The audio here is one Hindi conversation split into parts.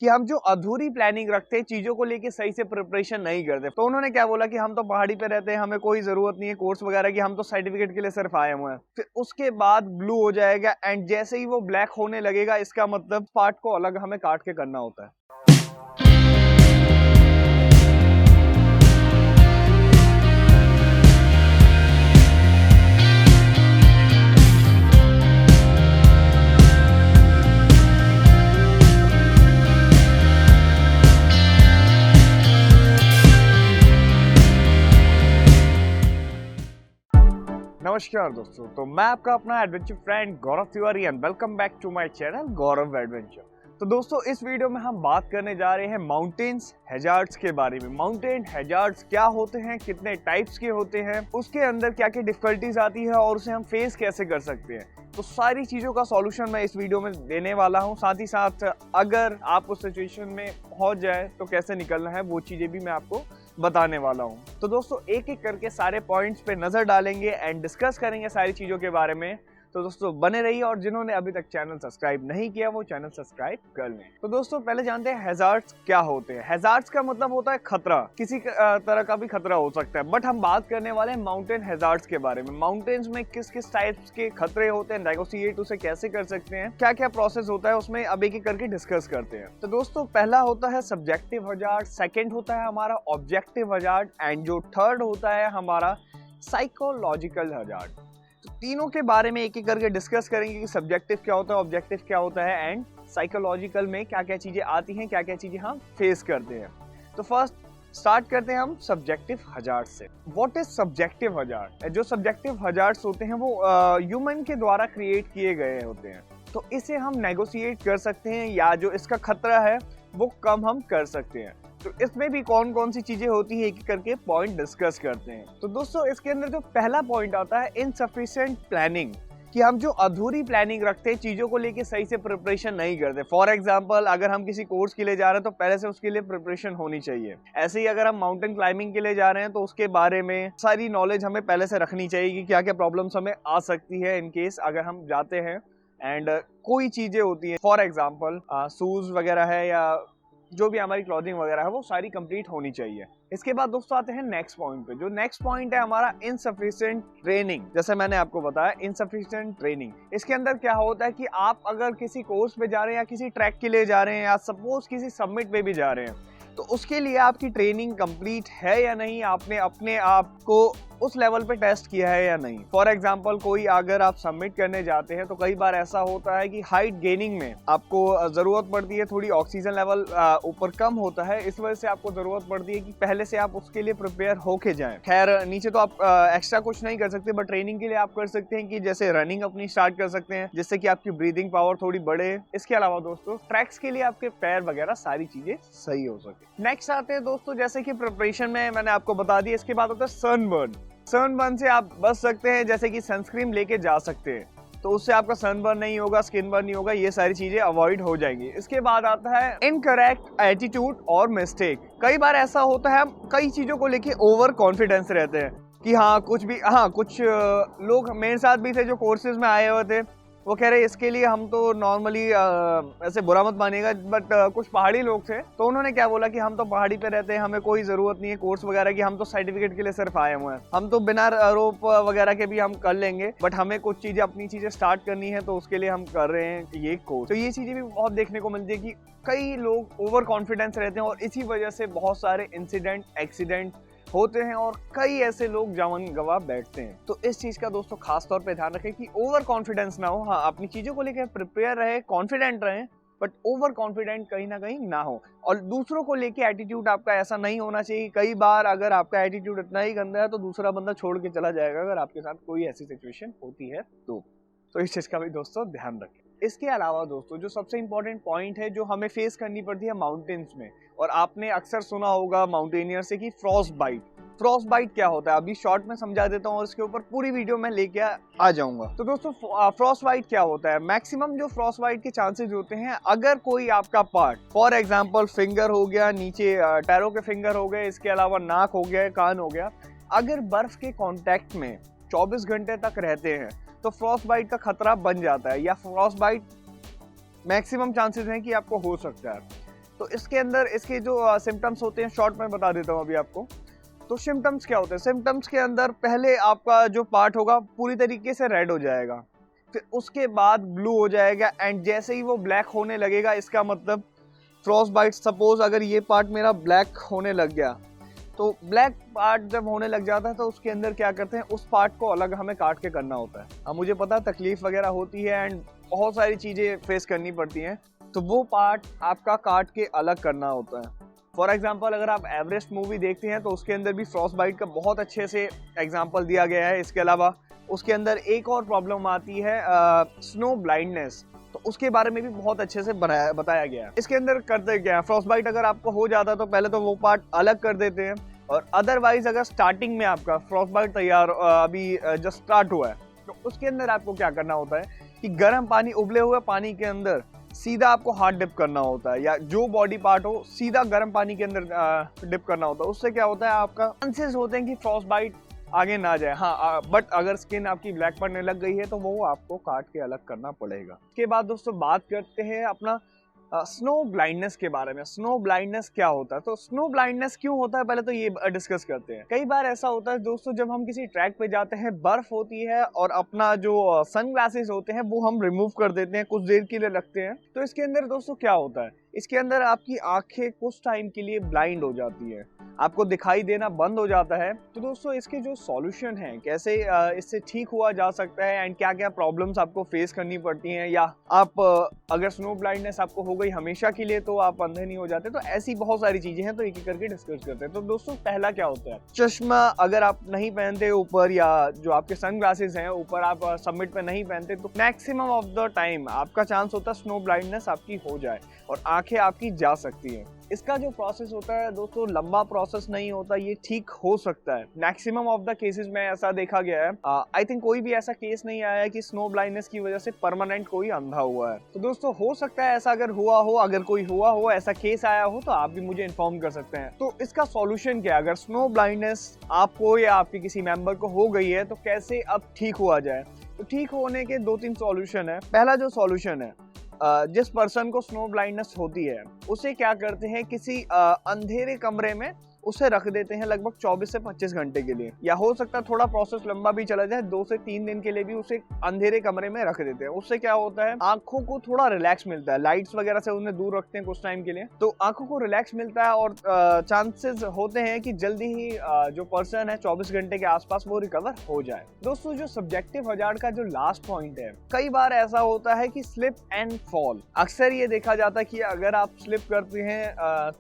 कि हम जो अधूरी प्लानिंग रखते हैं, चीजों को लेके सही से प्रिपरेशन नहीं करते। तो उन्होंने क्या बोला कि हम तो पहाड़ी पे रहते हैं, हमें कोई जरूरत नहीं है कोर्स वगैरह की, हम तो सर्टिफिकेट के लिए सिर्फ आए हुए हैं। फिर उसके बाद ब्लू हो जाएगा एंड जैसे ही वो ब्लैक होने लगेगा, इसका मतलब पार्ट को अलग हमें काट के करना होता है। नमस्कार दोस्तों, तो मैं आपका अपना adventure friend Gaurav Tiwari and welcome back to my channel Gaurav adventure. तो दोस्तों, इस वीडियो में हम बात करने जा रहे हैं माउंटेन्स हैजार्ड्स के बारे में। माउंटेन हैजार्ड्स क्या होते हैं, कितने टाइप्स के होते हैं, उसके अंदर क्या क्या डिफिकल्टीज आती है और उसे हम फेस कैसे कर सकते हैं। तो सारी चीज़ों का सॉल्यूशन मैं इस वीडियो में देने वाला हूं। साथ ही साथ अगर आप उस सिचुएशन में पहुंच जाए तो कैसे निकलना है, वो चीज़ें भी मैं आपको बताने वाला हूं। तो दोस्तों, एक एक करके सारे पॉइंट्स पे नजर डालेंगे एंड डिस्कस करेंगे सारी चीज़ों के बारे में। तो दोस्तों बने रहिए, और जिन्होंने अभी तक चैनल सब्सक्राइब नहीं किया वो चैनल सब्सक्राइब कर लें। तो दोस्तों, पहले जानते हैं हैजार्ड्स क्या होते हैं। हैजार्ड्स का मतलब होता है खतरा, किसी तरह का भी खतरा हो सकता है। बट हम बात करने वाले हैं माउंटेन हैजार्ड्स के बारे में। माउंटेन्स में किस किस टाइप्स के खतरे होते हैं, नेगोशिएट उसे कैसे कर सकते हैं, क्या क्या प्रोसेस होता है उसमें, अब एक एक करके डिस्कस करते हैं। तो दोस्तों, पहला होता है सब्जेक्टिव हैजार्ड, सेकेंड होता है हमारा ऑब्जेक्टिव हैजार्ड एंड जो थर्ड होता है हमारा साइकोलॉजिकल हैजार्ड। तो तीनों के बारे में एक एक करके डिस्कस करेंगे कि सब्जेक्टिव क्या होता है, ऑब्जेक्टिव क्या होता है एंड साइकोलॉजिकल में क्या क्या चीजें आती हैं, क्या क्या चीजें हम फेस करते हैं। तो फर्स्ट स्टार्ट करते हैं हम सब्जेक्टिव हैजार्ड से। What is subjective hazard? जो सब्जेक्टिव हैजार्ड्स होते हैं वो ह्यूमन के द्वारा क्रिएट किए गए होते हैं। तो इसे हम नेगोशिएट कर सकते हैं या जो इसका खतरा है वो कम हम कर सकते हैं। तो इसमें भी कौन कौन सी चीजें होती है, एक एक करके पॉइंट डिस्कस करते हैं। तो दोस्तों, इसके अंदर जो पहला पॉइंट आता है इनसफिशिएंट प्लानिंग, कि हम जो अधूरी प्लानिंग रखते हैं, चीजों को लेके सही से प्रिपरेशन नहीं करते। फॉर एग्जांपल, अगर हम किसी कोर्स के लिए जा रहे हैं तो पहले से उसके लिए प्रिपरेशन होनी चाहिए। ऐसे ही अगर हम माउंटेन क्लाइंबिंग के लिए जा रहे हैं तो उसके बारे में सारी नॉलेज हमें पहले से रखनी चाहिए कि क्या क्या प्रॉब्लम्स हमें आ सकती है इन केस अगर हम जाते हैं। एंड कोई चीजें होती हैं, फॉर एग्जाम्पल शूज वगैरह है या जो भी हमारी क्लॉथिंग वगैरह है वो सारी कंप्लीट होनी चाहिए। इसके बाद दोस्तों आते हैं नेक्स्ट पॉइंट पे। जो नेक्स्ट पॉइंट है हमारा इनसफिशिएंट ट्रेनिंग। जैसे मैंने आपको बताया इनसफिशिएंट ट्रेनिंग, इसके अंदर क्या होता है कि आप अगर किसी कोर्स पे जा रहे हैं या किसी ट्रैक के लिए जा रहे हैं या सपोज किसी सबमिट पे भी जा रहे हैं, तो उसके लिए आपकी ट्रेनिंग कंप्लीट है या नहीं, आपने अपने आप को उस लेवल पे टेस्ट किया है या नहीं। फॉर एग्जांपल, कोई अगर आप सबमिट करने जाते हैं तो कई बार ऐसा होता है कि हाइट गेनिंग में आपको जरूरत पड़ती है, थोड़ी ऑक्सीजन लेवल ऊपर कम होता है, इस वजह से आपको जरूरत पड़ती है कि पहले से आप उसके लिए प्रिपेयर होके जाएं। खैर, नीचे तो आप एक्स्ट्रा कुछ नहीं कर सकते, बट ट्रेनिंग के लिए आप कर सकते हैं कि जैसे रनिंग अपनी स्टार्ट कर सकते हैं जिससे कि आपकी ब्रीदिंग पावर थोड़ी बढ़े। इसके अलावा दोस्तों, ट्रैक्स के लिए आपके पैर वगैरह सारी चीजें सही हो सके। नेक्स्ट आते हैं दोस्तों, जैसे कि प्रिपरेशन में मैंने आपको बता दिया। इसके बाद होता है सनबर्न। सनबर्न से आप बच सकते हैं, जैसे कि सनस्क्रीन लेके जा सकते हैं, तो उससे आपका सनबर्न नहीं होगा, स्किन बर्न नहीं होगा, ये सारी चीजें अवॉइड हो जाएंगी। इसके बाद आता है इनकरेक्ट एटीट्यूड और मिस्टेक। कई बार ऐसा होता है, हम कई चीजों को लेके ओवर कॉन्फिडेंस रहते हैं कि कुछ लोग मेरे साथ भी थे जो कोर्सेज में आए हुए थे, वो कह रहे इसके लिए हम तो नॉर्मली ऐसे बुरा मत मानिएगा, बट कुछ पहाड़ी लोग थे तो उन्होंने क्या बोला कि हम तो पहाड़ी पे रहते हैं, हमें कोई जरूरत नहीं है कोर्स वगैरह की, हम तो सर्टिफिकेट के लिए सिर्फ आए हुए हैं, हम तो बिना रोप वगैरह के भी हम कर लेंगे, बट हमें कुछ चीजें अपनी चीजें स्टार्ट करनी है तो उसके लिए हम कर रहे हैं ये कोर्स। तो ये चीजें भी बहुत देखने को मिलती है कि कई लोग ओवर कॉन्फिडेंस रहते हैं और इसी वजह से बहुत सारे इंसिडेंट एक्सीडेंट होते हैं और कई ऐसे लोग जान गंवा बैठते हैं। तो इस चीज का दोस्तों खास तौर पे ध्यान रखें कि ओवर कॉन्फिडेंस ना हो। हाँ, अपनी चीजों को लेकर प्रिपेयर रहे, कॉन्फिडेंट रहे, बट ओवर कॉन्फिडेंट कहीं ना कहीं ना हो। और दूसरों को लेके एटीट्यूड आपका ऐसा नहीं होना चाहिए। कई बार अगर आपका एटीट्यूड इतना ही गंदा है तो दूसरा बंदा छोड़ के चला जाएगा अगर आपके साथ कोई ऐसी सिचुएशन होती है तो इस चीज का भी दोस्तों ध्यान रखें। इसके अलावा दोस्तों, जो सबसे इंपॉर्टेंट पॉइंट है जो हमें फेस करनी पड़ती है माउंटेन्स में, और आपने अक्सर सुना होगा माउंटेनियर से कि फ्रॉस्ट बाइट। फ्रॉस्ट बाइट क्या होता है अभी शॉर्ट में समझा देता हूँ और इसके ऊपर पूरी वीडियो में लेके आ जाऊंगा। तो दोस्तों, फ्रॉस्ट बाइट क्या होता है? मैक्सिमम जो फ्रॉस्ट बाइट के चांसेस होते हैं, अगर कोई आपका पार्ट, फॉर एग्जांपल फिंगर हो गया, नीचे टैरो के फिंगर हो गए, इसके अलावा नाक हो गया, कान हो गया, अगर बर्फ के कांटेक्ट में 24 घंटे तक रहते हैं तो फ्रॉस्ट बाइट का खतरा बन जाता है, या फ्रॉस्ट बाइट मैक्सिमम चांसेस हैं कि आपको हो सकता है। तो इसके अंदर इसके जो सिम्टम्स होते हैं शॉर्ट में बता देता हूँ अभी आपको। तो सिम्टम्स क्या होते हैं? सिम्टम्स के अंदर पहले आपका जो पार्ट होगा पूरी तरीके से रेड हो जाएगा, फिर उसके बाद ब्लू हो जाएगा, एंड जैसे ही वो ब्लैक होने लगेगा इसका मतलब फ्रॉस्ट बाइट। सपोज अगर ये पार्ट मेरा ब्लैक होने लग गया, तो ब्लैक पार्ट जब होने लग जाता है तो उसके अंदर क्या करते हैं, उस पार्ट को अलग हमें काट के करना होता है। अब मुझे पता तकलीफ वगैरह होती है एंड बहुत सारी चीज़ें फेस करनी पड़ती हैं, तो वो पार्ट आपका काट के अलग करना होता है। फॉर एग्जाम्पल अगर आप एवरेस्ट मूवी देखते हैं तो उसके अंदर भी फ्रॉस्ट बाइट का बहुत अच्छे से एग्जाम्पल दिया गया है। इसके अलावा उसके अंदर एक और प्रॉब्लम आती है स्नो ब्लाइंडनेस, तो उसके बारे में भी बहुत अच्छे से बताया गया है। इसके अंदर करते क्या है, फ्रॉस्ट बाइट अगर आपको हो जाता है तो पहले तो वो पार्ट अलग कर देते हैं, और अदरवाइज अगर स्टार्टिंग में आपका फ्रॉस्ट बाइट तैयार अभी जस्ट स्टार्ट हुआ है तो उसके अंदर आपको क्या करना होता है कि गर्म पानी, उबले हुए पानी के अंदर सीधा आपको हाथ डिप करना होता है, या जो बॉडी पार्ट हो सीधा गर्म पानी के अंदर डिप करना होता है। उससे क्या होता है, आपका चांसेस होते हैं कि फ्रॉस्ट बाइट आगे ना जाए। हाँ, बट अगर स्किन आपकी ब्लैक पड़ने लग गई है तो वो आपको काट के अलग करना पड़ेगा। उसके बाद दोस्तों बात करते हैं अपना स्नो ब्लाइंडनेस के बारे में। स्नो ब्लाइंडनेस क्या होता है? तो स्नो ब्लाइंडनेस क्यों होता है पहले तो ये डिस्कस करते हैं। कई बार ऐसा होता है दोस्तों, जब हम किसी ट्रैक पे जाते हैं, बर्फ होती है और अपना जो सनग्लासेस होते हैं वो हम रिमूव कर देते हैं, कुछ देर के लिए रखते हैं। तो इसके अंदर दोस्तों क्या होता है, इसके अंदर आपकी आंखें कुछ टाइम के लिए ब्लाइंड हो जाती है, आपको दिखाई देना बंद हो जाता है। तो दोस्तों इसके जो सॉल्यूशन है, कैसे इससे ठीक हुआ जा सकता है एंड क्या क्या प्रॉब्लम्स आपको फेस करनी पड़ती हैं, या आप अगर स्नो ब्लाइंडनेस आपको हो गई हमेशा के लिए तो आप अंधे नहीं हो जाते, तो ऐसी बहुत सारी चीजें हैं, तो एक एक करके डिस्कस करते हैं। तो दोस्तों पहला क्या होता है, चश्मा अगर आप नहीं पहनते ऊपर, या जो आपके सन ग्लासेस हैं ऊपर आप सबमिट पे नहीं पहनते, तो मैक्सिमम ऑफ द टाइम आपका चांस होता है स्नो ब्लाइंडनेस आपकी हो जाए और आंखें आपकी जा सकती हैं। इसका जो प्रोसेस होता है दोस्तों लंबा प्रोसेस नहीं होता, ये ठीक हो सकता है। मैक्सिमम ऑफ द केसेस में ऐसा देखा गया है। आई थिंक कोई भी ऐसा केस नहीं आया है कि स्नो ब्लाइंडनेस की वजह से परमानेंट कोई अंधा हुआ है। तो दोस्तों हो सकता है ऐसा अगर हुआ हो, अगर कोई हुआ हो, ऐसा केस आया हो, तो आप भी मुझे इन्फॉर्म कर सकते हैं। तो इसका सॉल्यूशन क्या है, अगर स्नो ब्लाइंडनेस आपको या आपके किसी मेंबर को हो गई है तो कैसे अब ठीक हुआ जाए? तो ठीक होने के 2-3 सॉल्यूशन है। पहला जो सॉल्यूशन है, जिस पर्सन को स्नो ब्लाइंडनेस होती है उसे क्या करते हैं, किसी अंधेरे कमरे में उसे रख देते हैं लगभग 24 से 25 घंटे के लिए, या हो सकता है थोड़ा प्रोसेस लंबा भी चला जाए, 2 से 3 दिन के लिए भी उसे अंधेरे कमरे में रख देते हैं। उससे क्या होता है, आंखों को थोड़ा रिलैक्स मिलता है, लाइट्स वगैरह से उन्हें दूर रखते हैं कुछ टाइम के लिए, तो आंखों को रिलैक्स मिलता है और चांसेस होते हैं कि जल्दी ही जो पर्सन है 24 घंटे के आसपास वो रिकवर हो जाए। दोस्तों जो सब्जेक्टिव हजार्ड का जो लास्ट पॉइंट है, कई बार ऐसा होता है कि स्लिप एंड फॉल। अक्सर ये देखा जाता है कि अगर आप स्लिप करते हैं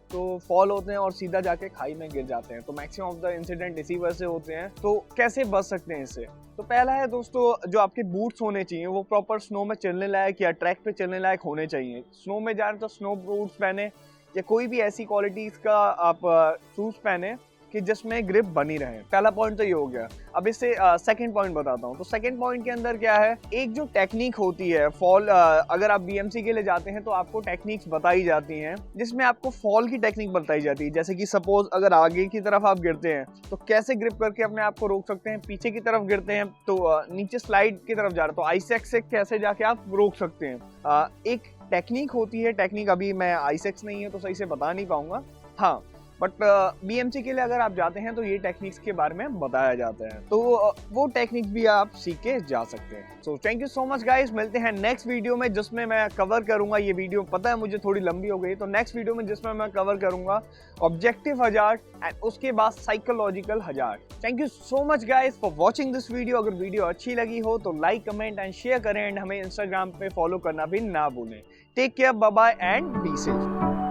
तो फॉल होते हैं और सीधा जाके खाई में गिर जाते हैं। तो मैक्सिमम ऑफ द इंसिडेंट इसी वजह से होते हैं। तो कैसे बच सकते हैं इससे? तो पहला है दोस्तों, जो आपके बूट्स होने चाहिए वो प्रॉपर स्नो में चलने लायक या ट्रैक पे चलने लायक होने चाहिए। स्नो में जा रहे तो स्नो बूट्स पहने, या कोई भी ऐसी क्वालिटीज का आप शूज पहने कि जिसमें ग्रिप बनी रहे। पहला पॉइंट तो ये हो गया। अब इससे सेकंड पॉइंट बताता हूँ। तो सेकंड पॉइंट के अंदर क्या है, एक जो टेक्निक होती है फॉल, अगर आप बीएमसी के लिए जाते हैं तो आपको टेक्निक्स बताई जाती हैं जिसमें आपको फॉल की टेक्निक बताई जाती है। जैसे कि सपोज अगर आगे की तरफ आप गिरते हैं तो कैसे ग्रिप करके अपने आप को रोक सकते हैं, पीछे की तरफ गिरते हैं तो नीचे स्लाइड की तरफ जा रहे हैं तो आईसेक्स से कैसे जाके आप रोक सकते हैं। एक टेक्निक होती है, टेक्निक अभी मैं आईसेक्स नहीं है तो सही से बता नहीं पाऊंगा, हाँ, बट बीएमसी के लिए अगर आप जाते हैं तो ये टेक्निक्स के बारे में बताया जाता है, तो वो टेक्निक्स भी आप सीख के जा सकते हैं। So thank you so much guys, मिलते हैं नेक्स्ट वीडियो में जिसमें मैं कवर करूंगा, ये वीडियो पता है मुझे थोड़ी लंबी हो गई, तो नेक्स्ट वीडियो में जिसमें मैं कवर करूंगा ऑब्जेक्टिव हजार्ड एंड उसके बाद psychological hazard. Thank you so much guys for watching this video. अगर वीडियो अच्छी लगी हो तो लाइक, कमेंट एंड शेयर करें, एंड हमें इंस्टाग्राम पे फॉलो करना भी ना भूलें। Take care, bye bye and be safe.